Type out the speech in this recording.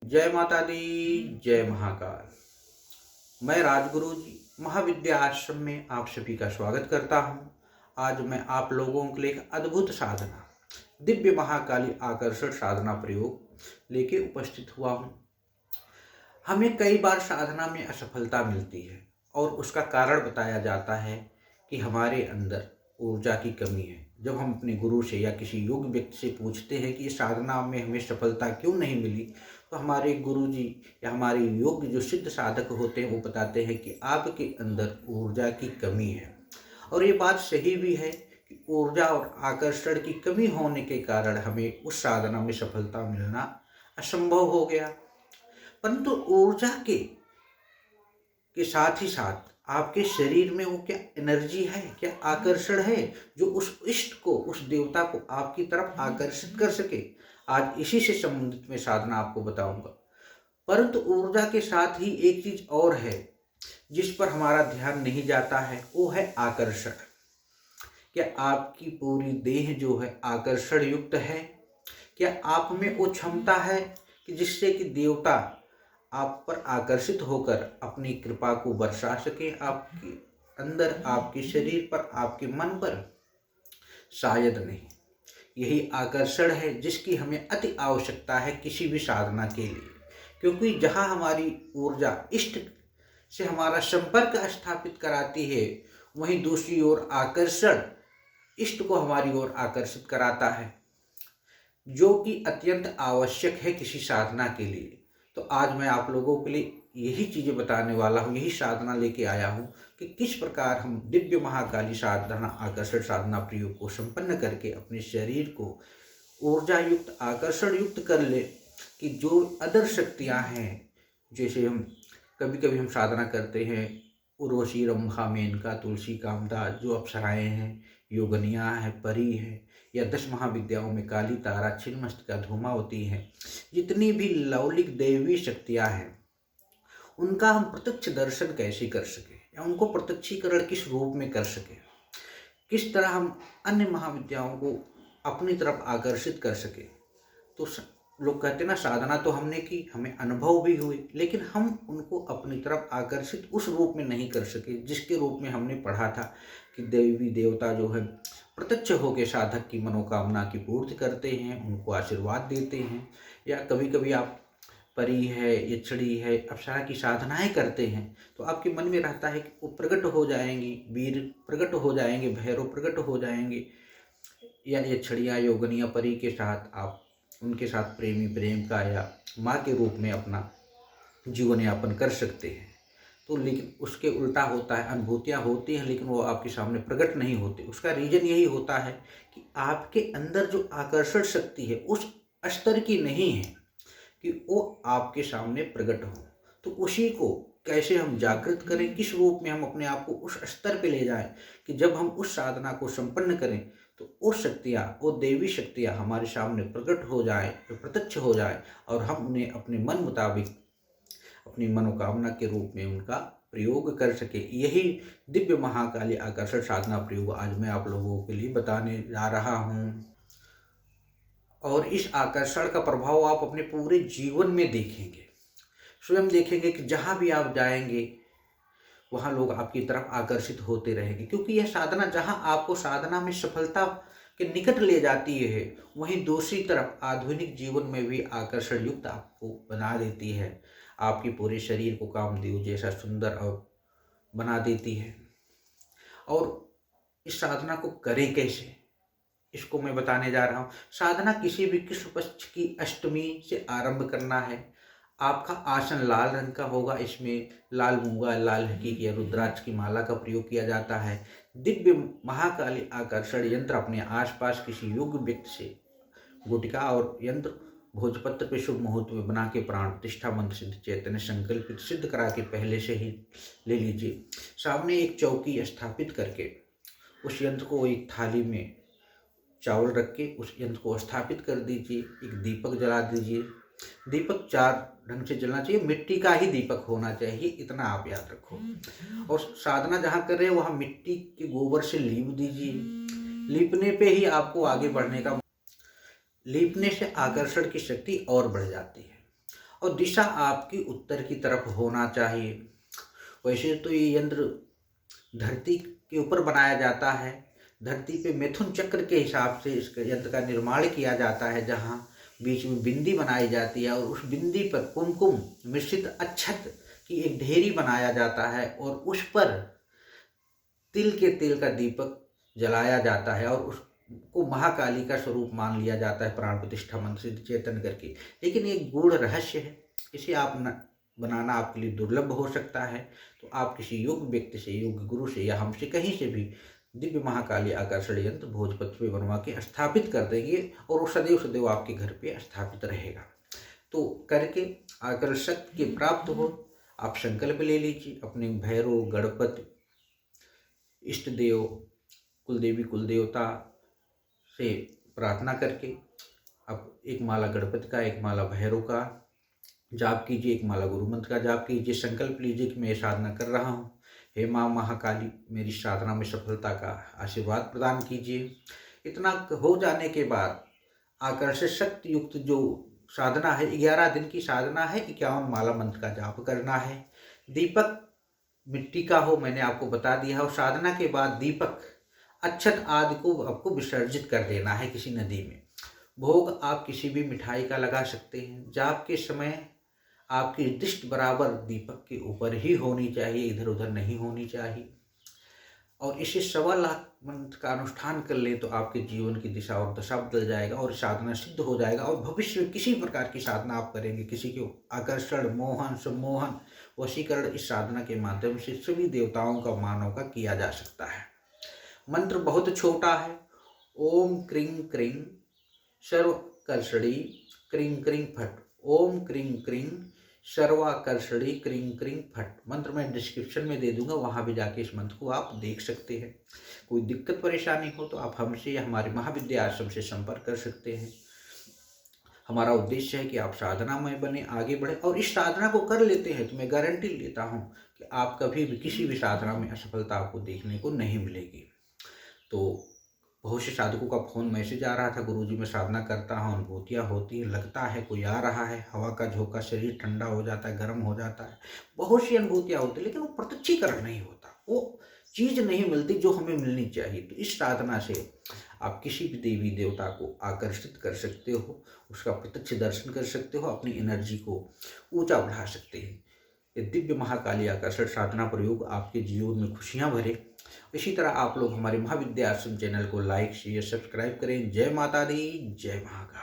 जय माता दी, जय महाकाल। मैं राजगुरु जी महाविद्या आश्रम में आप सभी का स्वागत करता हूँ। आज मैं आप लोगों के लिए एक अद्भुत साधना, दिव्य महाकाली आकर्षण साधना प्रयोग लेके उपस्थित हुआ हूँ। हमें कई बार साधना में असफलता मिलती है और उसका कारण बताया जाता है कि हमारे अंदर ऊर्जा की कमी है। जब हम अपने गुरु से या किसी योग्य व्यक्ति से पूछते हैं कि इस साधना में हमें सफलता क्यों नहीं मिली, तो हमारे गुरु जी या हमारे योग्य जो सिद्ध साधक होते हैं वो बताते हैं कि आपके अंदर ऊर्जा की कमी है। और ये बात सही भी है कि ऊर्जा और आकर्षण की कमी होने के कारण हमें उस साधना में सफलता मिलना असंभव हो गया। परंतु ऊर्जा के साथ ही साथ आपके शरीर में वो क्या एनर्जी है, क्या आकर्षण है जो उस इष्ट को, उस देवता को आपकी तरफ आकर्षित कर सके। आज इसी से संबंधित मैं साधना आपको बताऊंगा। परंतु ऊर्जा के साथ ही एक चीज और है जिस पर हमारा ध्यान नहीं जाता है, वो है आकर्षण। क्या आपकी पूरी देह जो है आकर्षण युक्त है? क्या आप में वो क्षमता है कि जिससे कि देवता आप पर आकर्षित होकर अपनी कृपा को बरसा सके आपके अंदर, आपके शरीर पर, आपके मन पर? शायद नहीं। यही आकर्षण है जिसकी हमें अति आवश्यकता है किसी भी साधना के लिए, क्योंकि जहाँ हमारी ऊर्जा इष्ट से हमारा संपर्क स्थापित कराती है, वहीं दूसरी ओर आकर्षण इष्ट को हमारी ओर आकर्षित कराता है, जो कि अत्यंत आवश्यक है किसी साधना के लिए। तो आज मैं आप लोगों के लिए यही चीज़ें बताने वाला हूँ, यही साधना लेके आया हूँ कि किस प्रकार हम दिव्य महाकाली साधना, आकर्षण साधना प्रयोग को संपन्न करके अपने शरीर को ऊर्जा युक्त, आकर्षण युक्त कर ले। कि जो अदर शक्तियाँ हैं, जैसे हम कभी कभी हम साधना करते हैं, उर्वशी, रंभा, मेनका, तुलसी, कामदा, जो अप्सराएँ हैं, योगनियाँ हैं, परी है, या 10 महाविद्याओं में काली, तारा, छिन्नमस्तिका, धूमावती हैं, जितनी भी लौकिक दैवी शक्तियाँ हैं, उनका हम प्रत्यक्ष दर्शन कैसे कर सकें या उनको प्रत्यक्षीकरण किस रूप में कर सकें, किस तरह हम अन्य महाविद्याओं को अपनी तरफ आकर्षित कर सकें। तो लोग कहते हैं ना, साधना तो हमने की, हमें अनुभव भी हुए, लेकिन हम उनको अपनी तरफ आकर्षित उस रूप में नहीं कर सके जिसके रूप में हमने पढ़ा था कि देवी देवता जो है प्रत्यक्ष होकर साधक की मनोकामना की पूर्ति करते हैं, उनको आशीर्वाद देते हैं। या कभी कभी आप परी है, यक्षिणी है, अप्सरा की साधनाएं करते हैं, तो आपके मन में रहता है कि वो प्रकट हो जाएंगी, वीर प्रकट हो जाएंगे, भैरव प्रकट हो जाएंगे, या यक्षिणियाँ, योगनियाँ, परी के साथ आप उनके साथ प्रेमी प्रेम का या माँ के रूप में अपना जीवन यापन कर सकते हैं। तो लेकिन उसके उल्टा होता है, अनुभूतियाँ होती हैं लेकिन वो आपके सामने प्रकट नहीं होती। उसका रीजन यही होता है कि आपके अंदर जो आकर्षण शक्ति है उस स्तर की नहीं है कि वो आपके सामने प्रकट हो। तो उसी को कैसे हम जागृत करें, किस रूप में हम अपने आप को उस स्तर पे ले जाएं कि जब हम उस साधना को संपन्न करें तो वो शक्तियाँ, वो देवी शक्तियाँ हमारे सामने प्रकट हो जाए, प्रत्यक्ष हो जाए, और हम उन्हें अपने मन मुताबिक, अपनी मनोकामना के रूप में उनका प्रयोग कर सके। यही दिव्य महाकाली आकर्षण साधना प्रयोग आज मैं आप लोगों के लिए बताने जा रहा हूँ। और इस आकर्षण का प्रभाव आप अपने पूरे जीवन में देखेंगे, स्वयं देखेंगे कि जहाँ भी आप जाएंगे वहाँ लोग आपकी तरफ आकर्षित होते रहेंगे, क्योंकि यह साधना जहाँ आपको साधना में सफलता के निकट ले जाती है, वहीं दूसरी तरफ आधुनिक जीवन में भी आकर्षण युक्त आपको बना देती है, आपके पूरे शरीर को कामदेव जैसा सुंदर और बना देती है। और इस साधना को करें कैसे, इसको मैं बताने जा रहा हूँ। साधना किसी भी कृष्ण पक्ष की अष्टमी से आरंभ करना है। आपका आसन लाल रंग का होगा, इसमें लाल मूंगा, लाल हकीक या रुद्राक्ष की माला का प्रयोग किया जाता है। दिव्य महाकाली आकर्षण यंत्र अपने आसपास किसी योग्य व्यक्ति से गुटिका और यंत्र भोजपत्र पे शुभ मुहूर्त में बना के प्राण प्रतिष्ठा मंत्र सिद्ध चैतन्य संकल्पित सिद्ध करा के पहले से ही ले लीजिए। सामने एक चौकी स्थापित करके उस यंत्र को एक थाली में चावल रख के उस यंत्र को स्थापित कर दीजिए। एक दीपक जला दीजिए। दीपक 4 ढंग से जलना चाहिए, मिट्टी का ही दीपक होना चाहिए, इतना आप याद रखो। और साधना जहाँ कर रहे हैं वहाँ मिट्टी के गोबर से लीप दीजिए। लीपने पे ही आपको आगे बढ़ने का, लीपने से आकर्षण की शक्ति और बढ़ जाती है। और दिशा आपकी उत्तर की तरफ होना चाहिए। वैसे तो ये यंत्र धरती के ऊपर बनाया जाता है। धरती पे मिथुन चक्र के हिसाब से इस यंत्र का निर्माण किया जाता है, जहाँ बीच में बिंदी बनाई जाती है और उस बिंदी पर कुमकुम मिश्रित अक्षत की एक ढेरी बनाया जाता है और उस पर तिल के तेल का दीपक जलाया जाता है और उसको महाकाली का स्वरूप मान लिया जाता है प्राण प्रतिष्ठा मंत्र से चेतन करके। लेकिन एक गूढ़ रहस्य है, इसे आप बनाना आपके लिए दुर्लभ हो सकता है। तो आप किसी योग्य व्यक्ति से, योग्य गुरु से या हमसे कहीं से भी दिव्य महाकाली आकर्षण यंत्र भोजपत्र पे बनवा के स्थापित कर देंगे और वो सदैव सदैव आपके घर पे स्थापित रहेगा। तो करके आकर्षक के प्राप्त हो, आप संकल्प ले लीजिए अपने भैरव, गणपति, इष्ट देव, कुलदेवी, कुलदेवता से प्रार्थना करके आप एक माला गणपति का, एक माला भैरव का जाप कीजिए, एक माला गुरु मंत्र का जाप कीजिए। संकल्प लीजिए कि मैं ये साधना कर रहा हूँ, हे माँ महाकाली मेरी साधना में सफलता का आशीर्वाद प्रदान कीजिए। इतना हो जाने के बाद आकर्षक शक्ति युक्त जो साधना है, 11 दिन की साधना है, 51 माला मंत्र का जाप करना है। दीपक मिट्टी का हो, मैंने आपको बता दिया है। और साधना के बाद दीपक, अक्षत आदि को आपको विसर्जित कर देना है किसी नदी में। भोग आप किसी भी मिठाई का लगा सकते हैं। जाप के समय आपकी दृष्टि बराबर दीपक के ऊपर ही होनी चाहिए, इधर उधर नहीं होनी चाहिए। और इसे 1.25 लाख मंत्र का अनुष्ठान कर ले तो आपके जीवन की दिशा और दशा बदल जाएगा और साधना सिद्ध हो जाएगा। और भविष्य में किसी प्रकार की साधना आप करेंगे, किसी के आकर्षण, मोहन, सम्मोहन, वशीकरण, इस साधना के माध्यम से सभी देवताओं का, मानव का किया जा सकता है। मंत्र बहुत छोटा है। ओम क्रीं क्रीं सर्वकर्षणी क्रीं क्रीं फट। ओम क्रीं क्रीं सर्वाकर्षणी क्रीं क्रीं फट। मंत्र मैं डिस्क्रिप्शन में दे दूंगा, वहां भी जाके इस मंत्र को आप देख सकते हैं। कोई दिक्कत परेशानी हो तो आप हमसे या हमारे महाविद्या आश्रम से संपर्क कर सकते हैं। हमारा उद्देश्य है कि आप साधनामय बने, आगे बढ़े और इस साधना को कर लेते हैं तो मैं गारंटी लेता हूं कि आप कभी भी किसी भी साधना में असफलता आपको देखने को नहीं मिलेगी। तो बहुत से साधकों का फ़ोन मैसेज आ रहा था, गुरुजी मैं साधना करता हूँ, अनुभूतियाँ होती है, लगता है कोई आ रहा है, हवा का झोंका, शरीर ठंडा हो जाता है, गर्म हो जाता है, बहुत सी अनुभूतियाँ होती है, लेकिन वो प्रत्यक्षीकरण नहीं होता, वो चीज़ नहीं मिलती जो हमें मिलनी चाहिए। तो इस साधना से आप किसी भी देवी देवता को आकर्षित कर सकते हो, उसका प्रत्यक्ष दर्शन कर सकते हो, अपनी एनर्जी को ऊँचा बढ़ा सकते हैं। ये दिव्य महाकाली आकर्षण साधना प्रयोग आपके जीवन में खुशियाँ भरे। इसी तरह आप लोग हमारे महाविद्या आश्रम चैनल को लाइक, शेयर, सब्सक्राइब करें। जय माता दी, जय महाकाल।